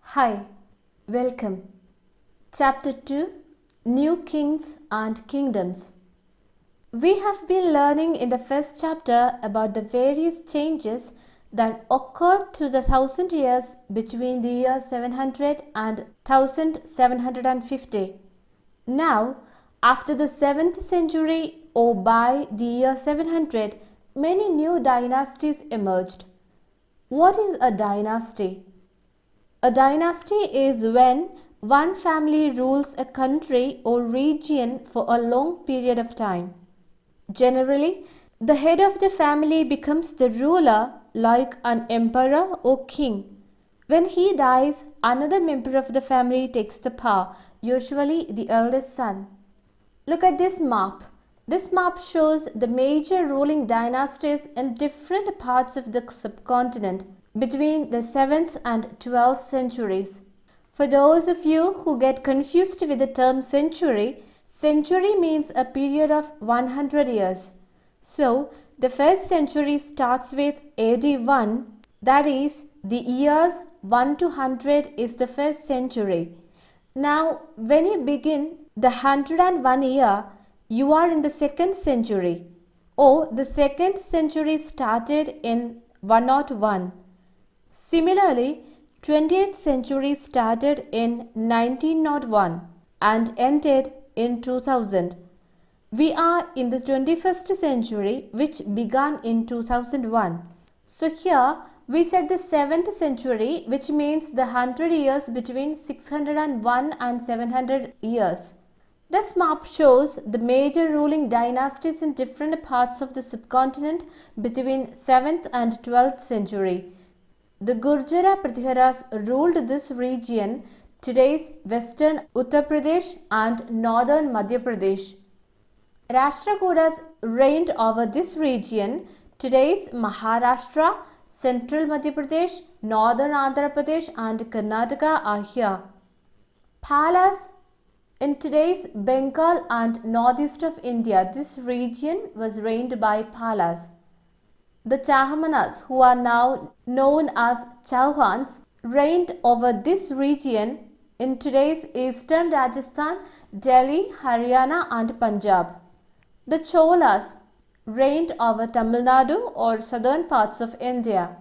Hi, welcome. Chapter 2, New Kings and Kingdoms. We have been learning in the first chapter about the various changes that occurred through the 1000 years between the year 700 and 1750. Now, after the 7th century or by the year 700, many new dynasties emerged. What is a dynasty? A dynasty is when one family rules a country or region for a long period of time. Generally, the head of the family becomes the ruler, like an emperor or king. When he dies, another member of the family takes the power, usually the eldest son. Look at this map. This map shows the major ruling dynasties in different parts of the subcontinent between the 7th and 12th centuries. For those of you who get confused with the term century, century means a period of 100 years. So, the first century starts with AD 1, that is, the years 1 to 100 is the first century. Now, when you begin the 101 year, you are in the second century, or the second century started in 101. Similarly, 20th century started in 1901 and ended in 2000. We are in the 21st century, which began in 2001. So here we said the 7th century, which means the 100 years between 601 and 700 years. This map shows the major ruling dynasties in different parts of the subcontinent between 7th and 12th century. The Gurjara Pratiharas ruled this region, today's western Uttar Pradesh and northern Madhya Pradesh. Rashtrakutas reigned over this region, today's Maharashtra, central Madhya Pradesh, northern Andhra Pradesh and Karnataka are here. Palas in today's Bengal and northeast of India, this region was reigned by Palas. The Chahamanas, who are now known as Chauhans, reigned over this region in today's eastern Rajasthan, Delhi, Haryana and Punjab. The Cholas reigned over Tamil Nadu or southern parts of India.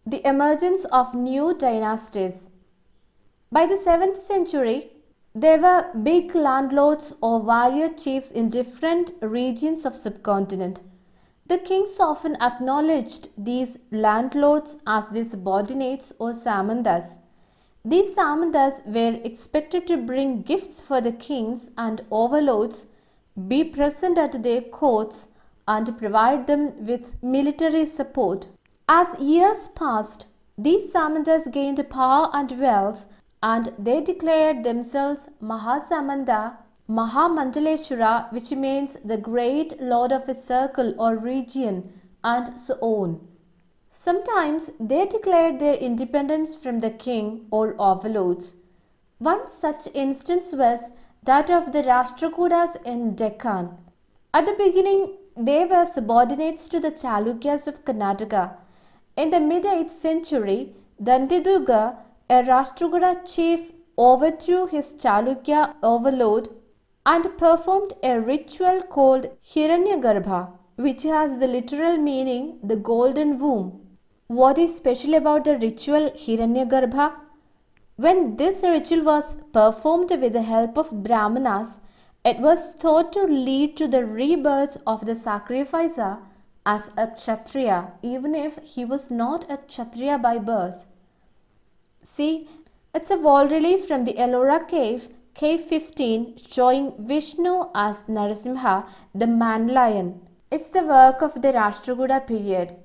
The emergence of new dynasties. By the 7th century, there were big landlords or warrior chiefs in different regions of subcontinent. The kings often acknowledged these landlords as their subordinates or samandas. These samandas were expected to bring gifts for the kings and overlords, be present at their courts, and provide them with military support. As years passed, these samandas gained power and wealth, and they declared themselves Mahasamanda, Mahamandaleshwara, which means the great lord of a circle or region, and so on. Sometimes they declared their independence from the king or overlords. One such instance was that of the Rashtrakutas in Deccan. At the beginning, they were subordinates to the Chalukyas of Karnataka. In the mid-8th century, Dandidurga, a Rashtrakuta chief, overthrew his Chalukya overlord and performed a ritual called Hiranyagarbha, which has the literal meaning the golden womb. What is special about the ritual Hiranyagarbha? When this ritual was performed with the help of Brahmanas, it was thought to lead to the rebirth of the sacrificer as a Kshatriya, even if he was not a Kshatriya by birth. See, it's a wall relief from the Ellora cave, cave 15, showing Vishnu as Narasimha, the man-lion. It's the work of the Rashtrakuta period.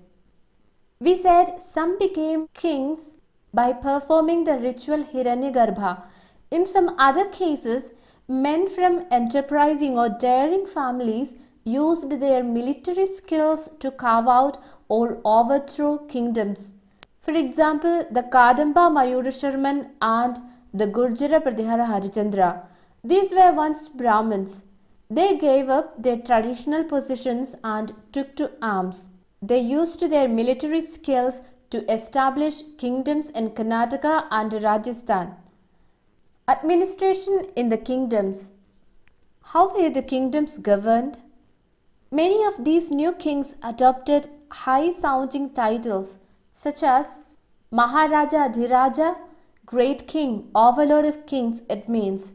We said some became kings by performing the ritual Hiranyagarbha. In some other cases, men from enterprising or daring families used their military skills to carve out or overthrow kingdoms. For example, the Kadamba Mayurasharman and the Gurjara Pratihara Harichandra. These were once Brahmins. They gave up their traditional positions and took to arms. They used their military skills to establish kingdoms in Karnataka and Rajasthan. Administration in the kingdoms. How were the kingdoms governed? Many of these new kings adopted high-sounding titles such as Maharaja Adhiraja, Great King, Overlord of Kings it means,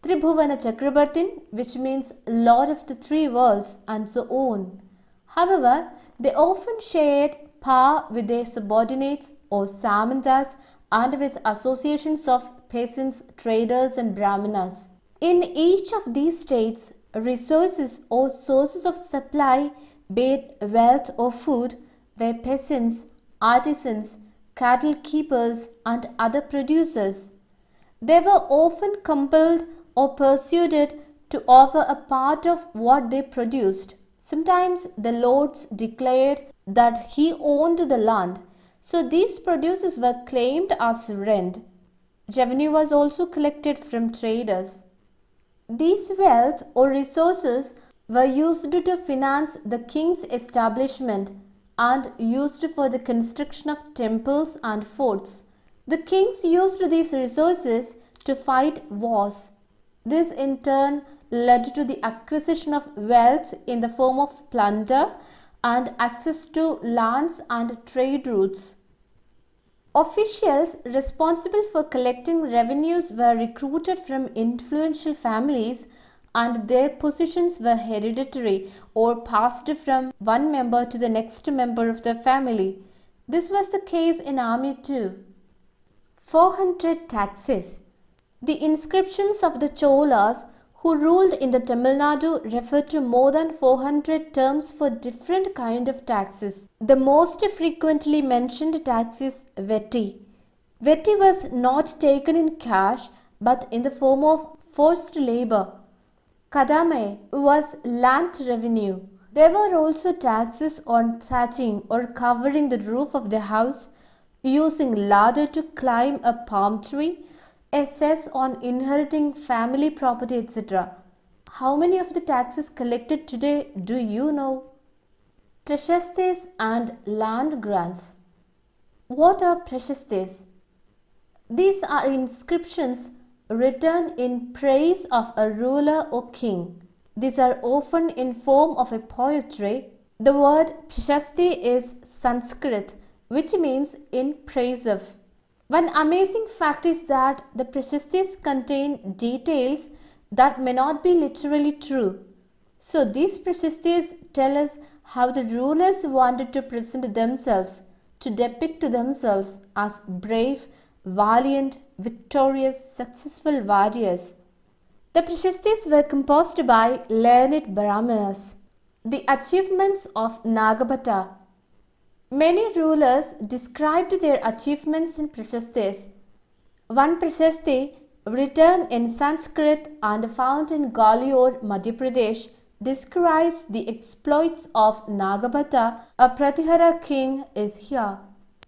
Tribhuvana Chakrabartin, which means Lord of the Three Worlds, and so on. However, they often shared power with their subordinates or samantas and with associations of peasants, traders and brahmanas. In each of these states, resources or sources of supply, be it wealth or food, were peasants, artisans, cattle keepers and other producers. They were often compelled or persuaded to offer a part of what they produced. Sometimes the lords declared that he owned the land, so these produces were claimed as rent. Revenue was also collected from traders. These wealth or resources were used to finance the king's establishment and used for the construction of temples and forts. The kings used these resources to fight wars. This in turn led to the acquisition of wealth in the form of plunder and access to lands and trade routes. Officials responsible for collecting revenues were recruited from influential families and their positions were hereditary or passed from one member to the next member of the family. This was the case in army too. 400 taxes. The inscriptions of the Cholas who ruled in the Tamil Nadu refer to more than 400 terms for different kind of taxes. The most frequently mentioned tax is Vetti. Vetti was not taken in cash but in the form of forced labor. Kadame was land revenue. There were also taxes on thatching or covering the roof of the house, using ladder to climb a palm tree, a cess on inheriting family property, etc. How many of the taxes collected today do you know? Prashastis and land grants. What are prashastis? These are inscriptions written in praise of a ruler or king. These are often in form of a poetry. The word prashasti is Sanskrit, which means in praise of. One amazing fact is that the prashastis contain details that may not be literally true. So these prashastis tell us how the rulers wanted to present themselves, to depict themselves as brave, valiant, victorious, successful warriors. The prashastis were composed by learned Brahmanas. The achievements of Nagabhatta. Many rulers described their achievements in prashastis. One prashasti, written in Sanskrit and found in Gwalior, Madhya Pradesh, describes the exploits of Nagabhatta, a Pratihara king, is here.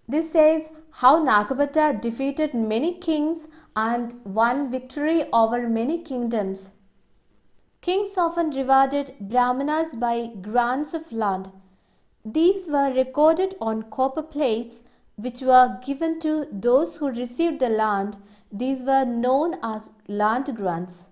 This says how Nagabhatta defeated many kings and won victory over many kingdoms. Kings often rewarded Brahmanas by grants of land. These were recorded on copper plates which were given to those who received the land. These were known as land grants.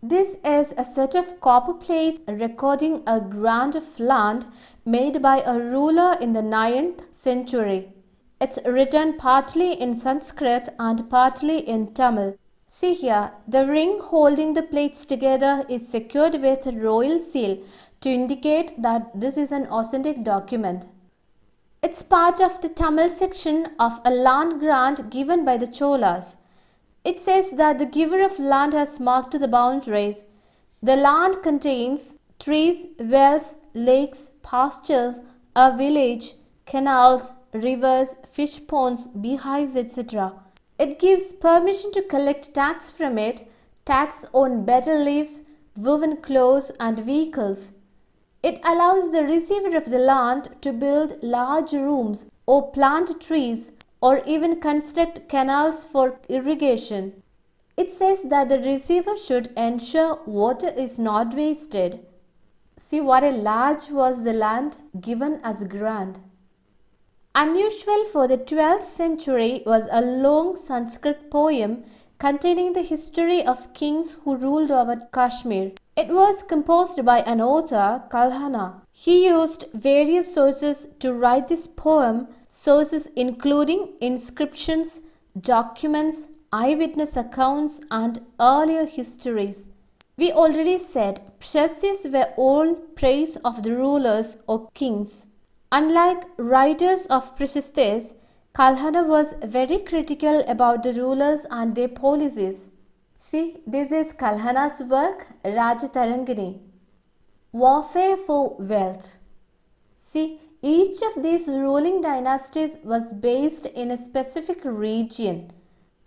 This is a set of copper plates recording a grant of land made by a ruler in the 9th century. It's written partly in Sanskrit and partly in Tamil. See here, the ring holding the plates together is secured with a royal seal to indicate that this is an authentic document. It's part of the Tamil section of a land grant given by the Cholas. It says that the giver of land has marked the boundaries. The land contains trees, wells, lakes, pastures, a village, canals, rivers, fish ponds, beehives, etc. It gives permission to collect tax from it, tax on betel leaves, woven clothes and vehicles. It allows the receiver of the land to build large rooms or plant trees or even construct canals for irrigation. It says that the receiver should ensure water is not wasted. See what a large was the land given as grant. Unusual for the 12th century was a long Sanskrit poem containing the history of kings who ruled over Kashmir. It was composed by an author, Kalhana. He used various sources to write this poem, sources including inscriptions, documents, eyewitness accounts, and earlier histories. We already said preces were all praise of the rulers or kings. Unlike writers of preces, Kalhana was very critical about the rulers and their policies. See, this is Kalhana's work, Rajatarangini. Warfare for wealth. See, each of these ruling dynasties was based in a specific region.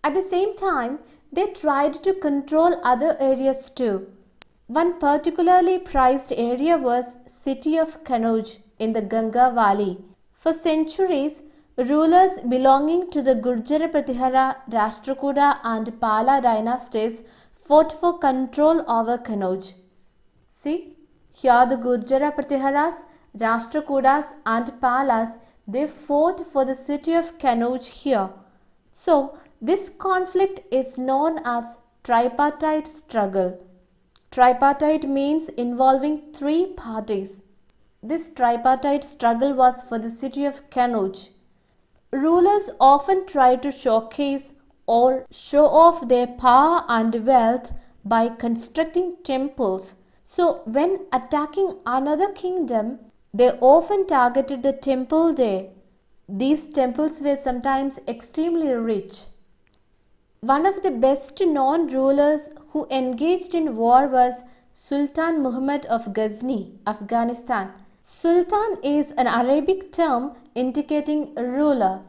At the same time, they tried to control other areas too. One particularly prized area was city of Kannauj in the Ganga Valley. For centuries, rulers belonging to the Gurjara Pratihara, Rashtrakuta and Pala dynasties fought for control over Kannauj. See, here the Gurjara Pratiharas, Rashtrakutas and Palas, they fought for the city of Kannauj here. So, this conflict is known as tripartite struggle. Tripartite means involving three parties. This tripartite struggle was for the city of Kannauj. Rulers often tried to showcase or show off their power and wealth by constructing temples. So, when attacking another kingdom, they often targeted the temple there. These temples were sometimes extremely rich. One of the best known rulers who engaged in war was Sultan Muhammad of Ghazni, Afghanistan. Sultan is an Arabic term indicating ruler.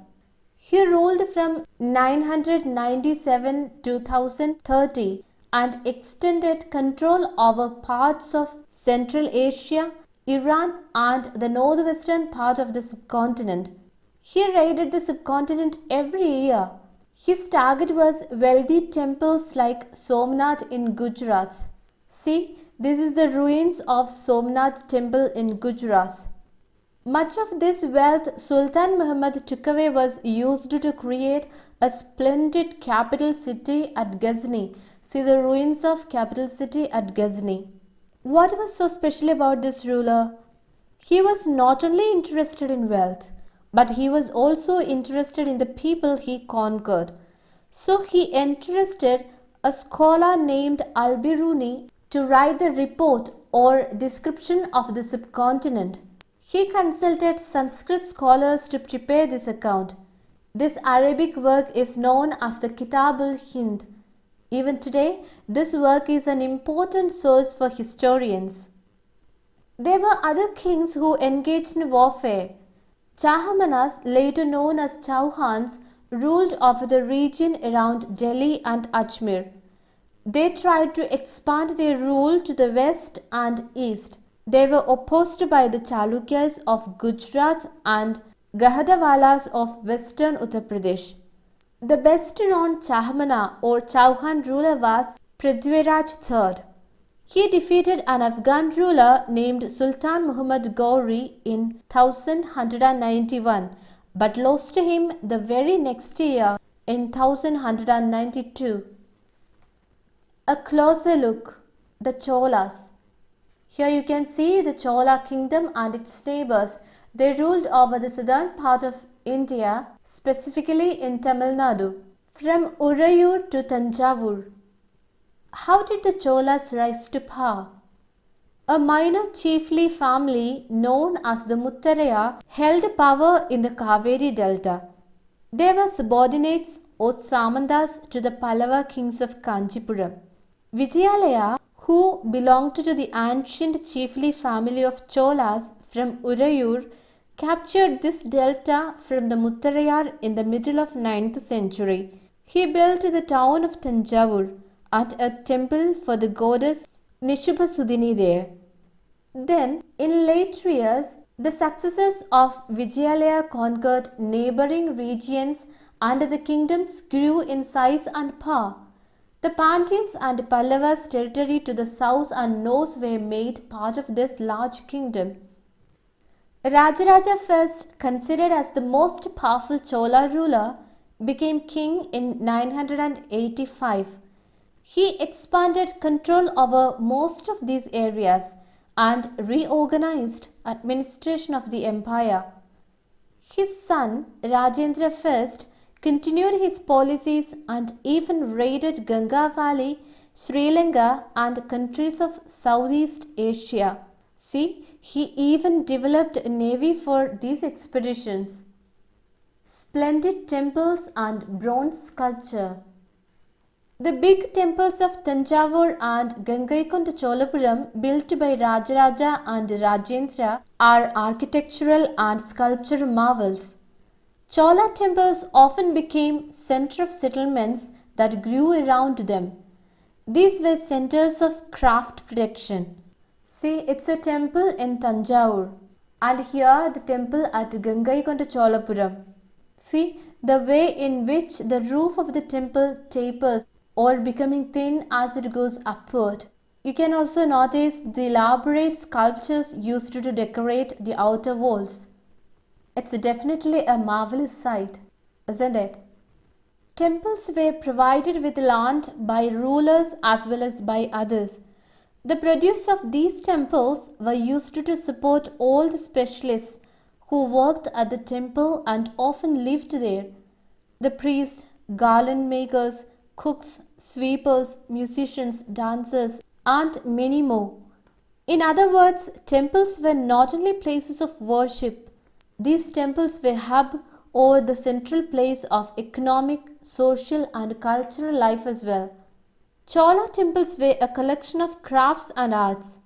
He ruled from 997 to 1030 and extended control over parts of Central Asia, Iran and the northwestern part of the subcontinent. He raided the subcontinent every year. His target was wealthy temples like Somnath in Gujarat. See, this is the ruins of Somnath temple in Gujarat. Much of this wealth Sultan Muhammad took away was used to create a splendid capital city at Ghazni. See the ruins of capital city at Ghazni. What was so special about this ruler? He was not only interested in wealth, but he was also interested in the people he conquered. So he entrusted a scholar named Al-Biruni to write the report or description of the subcontinent. He consulted Sanskrit scholars to prepare this account. This Arabic work is known as the Kitab al-Hind. Even today, this work is an important source for historians. There were other kings who engaged in warfare. Chahamanas, later known as Chauhans, ruled over the region around Delhi and Ajmer. They tried to expand their rule to the west and east. They were opposed by the Chalukyas of Gujarat and Gahadawalas of western Uttar Pradesh. The best known Chahamana or Chauhan ruler was Prithviraj III. He defeated an Afghan ruler named Sultan Muhammad Gauri in 1191 but lost to him the very next year in 1192. A closer look, the Cholas. Here you can see the Chola kingdom and its neighbors. They ruled over the southern part of India, specifically in Tamil Nadu, from Urayur to Tanjavur. How did the Cholas rise to power? A minor chiefly family known as the Muttaraya held power in the Kaveri Delta. They were subordinates or Samandas to the Pallava kings of Kanchipuram. Vijayalaya, who belonged to the ancient chiefly family of Cholas from Urayur, captured this delta from the Muttarayar in the middle of 9th century. He built the town of Tanjavur at a temple for the goddess Nishubhasudini there. Then, in later years, the successors of Vijayalaya conquered neighboring regions and the kingdoms grew in size and power. The Pandyans and Pallavas territory to the south and north were made part of this large kingdom. Rajaraja I, considered as the most powerful Chola ruler, became king in 985. He expanded control over most of these areas and reorganized administration of the empire. His son Rajendra I continued his policies and even raided Ganga Valley, Sri Lanka and countries of Southeast Asia. See, he even developed a navy for these expeditions. Splendid temples and bronze sculpture. The big temples of Tanjavur and Gangaikonda Cholapuram, built by Rajaraja and Rajendra, are architectural and sculptural marvels. Chola temples often became center of settlements that grew around them. These were centers of craft production. See, it's a temple in Tanjavur, and here the temple at Gangaikonda Cholapuram. See the way in which the roof of the temple tapers or becoming thin as it goes upward. You can also notice the elaborate sculptures used to decorate the outer walls. It's definitely a marvelous sight, isn't it? Temples were provided with land by rulers as well as by others. The produce of these temples were used to support all the specialists who worked at the temple and often lived there. The priests, garland makers, cooks, sweepers, musicians, dancers, and many more. In other words, temples were not only places of worship. These temples were hub or the central place of economic, social, and cultural life as well. Chola temples were a collection of crafts and arts.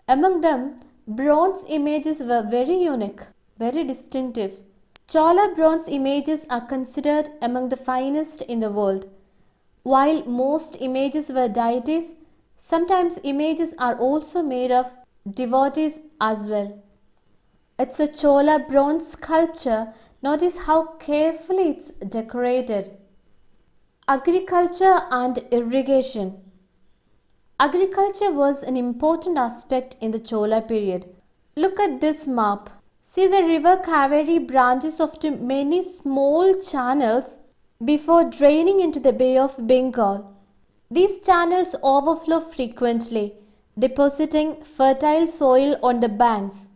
Among them, bronze images were very unique, very distinctive. Chola bronze images are considered among the finest in the world. While most images were deities, sometimes images are also made of devotees as well. It's a Chola bronze sculpture. Notice how carefully it's decorated. Agriculture and irrigation. Agriculture was an important aspect in the Chola period. Look at this map. See, the river Kaveri branches off to many small channels before draining into the Bay of Bengal. These channels overflow frequently, depositing fertile soil on the banks.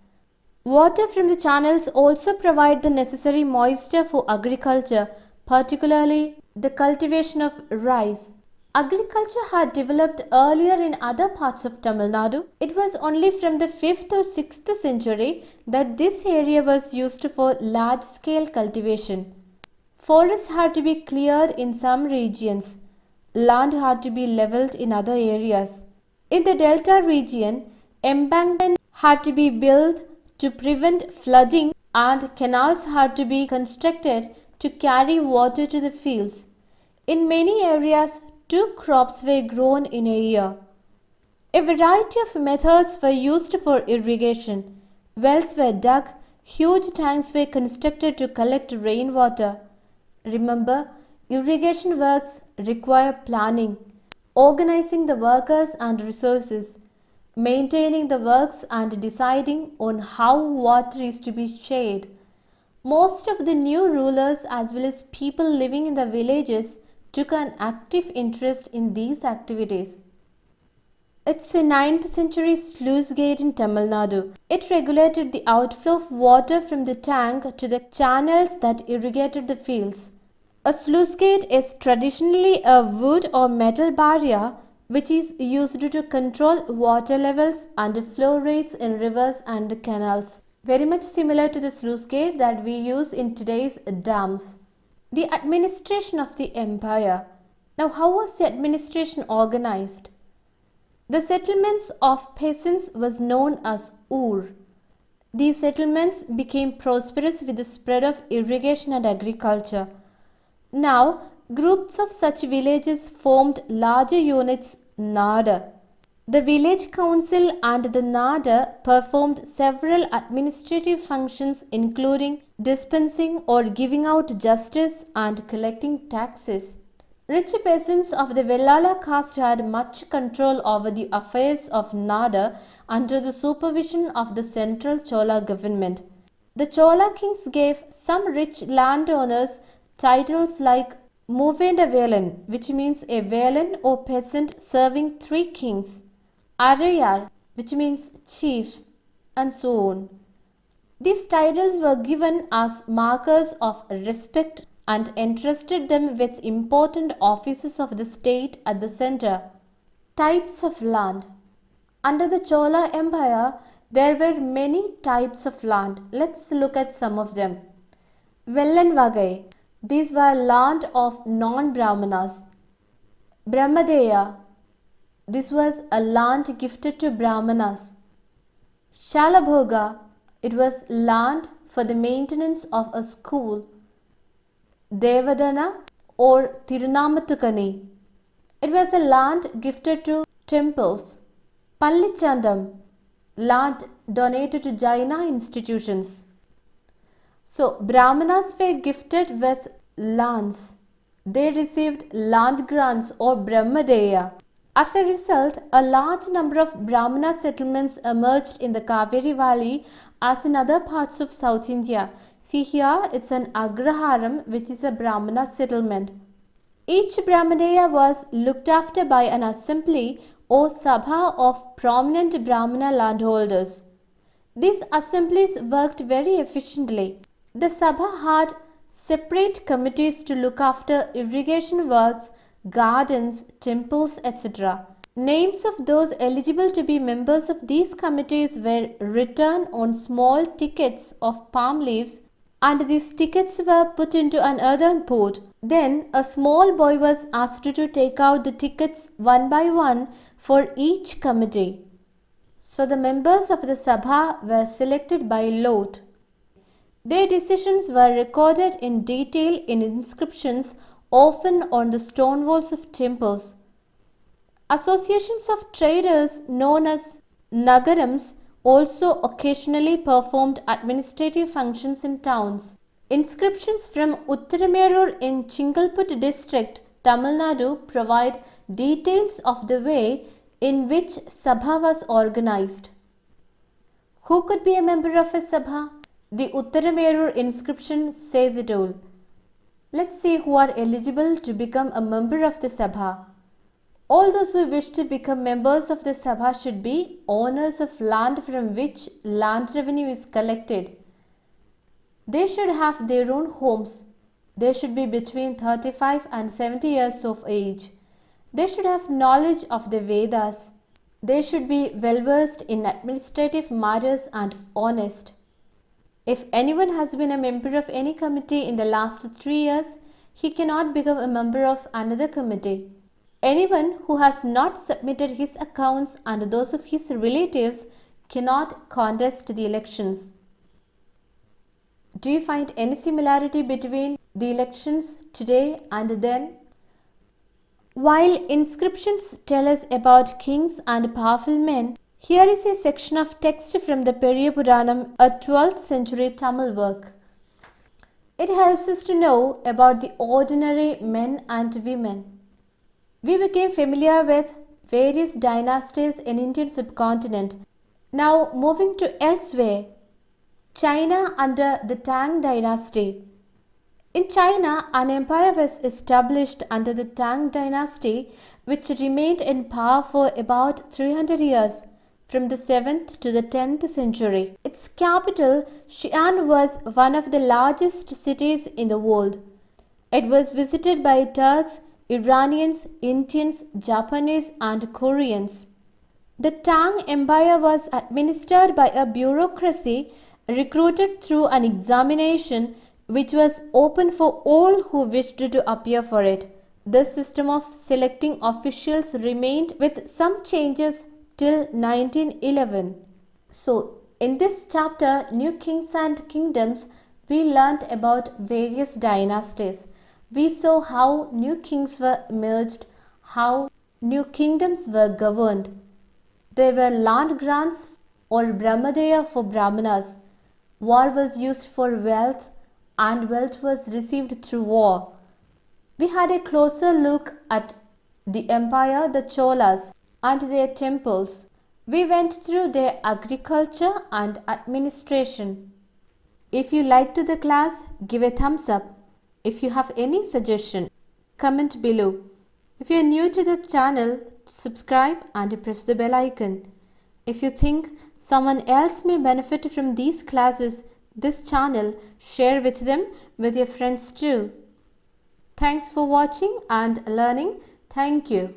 Water from the channels also provide the necessary moisture for agriculture, particularly the cultivation of rice. Agriculture had developed earlier in other parts of Tamil Nadu. It was only from the 5th or 6th century that this area was used for large-scale cultivation. Forests had to be cleared in some regions. Land had to be leveled in other areas. In the Delta region, embankments had to be built to prevent flooding and canals had to be constructed to carry water to the fields. In many areas, 2 crops were grown in a year. A variety of methods were used for irrigation. Wells were dug, huge tanks were constructed to collect rainwater. Remember, irrigation works require planning, organizing the workers and resources, maintaining the works and deciding on how water is to be shared. Most of the new rulers as well as people living in the villages took an active interest in these activities. It's a 9th century sluice gate in Tamil Nadu. It regulated the outflow of water from the tank to the channels that irrigated the fields. A sluice gate is traditionally a wood or metal barrier which is used to control water levels and flow rates in rivers and canals. Very much similar to the sluice gate that we use in today's dams. The administration of the empire. Now, how was the administration organized? The settlements of peasants was known as Ur. These settlements became prosperous with the spread of irrigation and agriculture. Now, groups of such villages formed larger units, Nada. The village council and the Nada performed several administrative functions including dispensing or giving out justice and collecting taxes. Rich peasants of the Vellala caste had much control over the affairs of Nada under the supervision of the central Chola government. The Chola kings gave some rich landowners titles like Muvenda Velan, which means a Velan or peasant serving three kings, Arayar, which means chief, and so on. These titles were given as markers of respect and entrusted them with important offices of the state at the center. Types of land. Under the Chola Empire, there were many types of land. Let's look at some of them. Vellan Vagai. These were land of non-Brahmanas. Brahmadeya. This was a land gifted to Brahmanas. Shalabhoga. It was land for the maintenance of a school. Devadana or Tirunamatukani. It was a land gifted to temples. Pallichandam, land donated to Jaina institutions. So, Brahmanas were gifted with lands. They received land grants or Brahmadeya. As a result, a large number of Brahmana settlements emerged in the Kaveri Valley as in other parts of South India. See here, it's an Agraharam, which is a Brahmana settlement. Each Brahmadeya was looked after by an assembly or sabha of prominent Brahmana landholders. These assemblies worked very efficiently. The sabha had separate committees to look after irrigation works, gardens, temples, etc. Names of those eligible to be members of these committees were written on small tickets of palm leaves, and these tickets were put into an earthen pot. Then a small boy was asked to take out the tickets one by one for each committee. So the members of the Sabha were selected by lot. Their decisions were recorded in detail in inscriptions, often on the stone walls of temples. Associations of traders known as Nagarams also occasionally performed administrative functions in towns. Inscriptions from Uttaramerur in Chingalput district, Tamil Nadu provide details of the way in which Sabha was organized. Who could be a member of a Sabha? The Uttaramerur inscription says it all. Let's see who are eligible to become a member of the Sabha. All those who wish to become members of the Sabha should be owners of land from which land revenue is collected. They should have their own homes. They should be between 35 and 70 years of age. They should have knowledge of the Vedas. They should be well versed in administrative matters and honest. If anyone has been a member of any committee in the last 3 years, he cannot become a member of another committee. Anyone who has not submitted his accounts and those of his relatives cannot contest the elections. Do you find any similarity between the elections today and then? While inscriptions tell us about kings and powerful men, here is a section of text from the Periya Puranam, a 12th century Tamil work. It helps us to know about the ordinary men and women. We became familiar with various dynasties in Indian subcontinent. Now moving to elsewhere, China under the Tang dynasty. In China, an empire was established under the Tang dynasty, which remained in power for about 300 years, from the 7th to the 10th century. Its capital, Xi'an, was one of the largest cities in the world. It was visited by Turks, Iranians, Indians, Japanese, and Koreans. The Tang Empire was administered by a bureaucracy recruited through an examination which was open for all who wished to appear for it. This system of selecting officials remained with some changes till 1911. So, in this chapter, New Kings and Kingdoms, we learnt about various dynasties. We saw how new kings were emerged, how new kingdoms were governed. There were land grants or Brahmadeya for Brahmanas. War was used for wealth, and wealth was received through war. We had a closer look at the empire, the Cholas, and their temples. We went through their agriculture and administration. If you liked the class, give a thumbs up. If you have any suggestion, comment below. If you are new to the channel, subscribe and press the bell icon. If you think someone else may benefit from these classes, this channel, share with them with your friends too. Thanks for watching and learning. Thank you.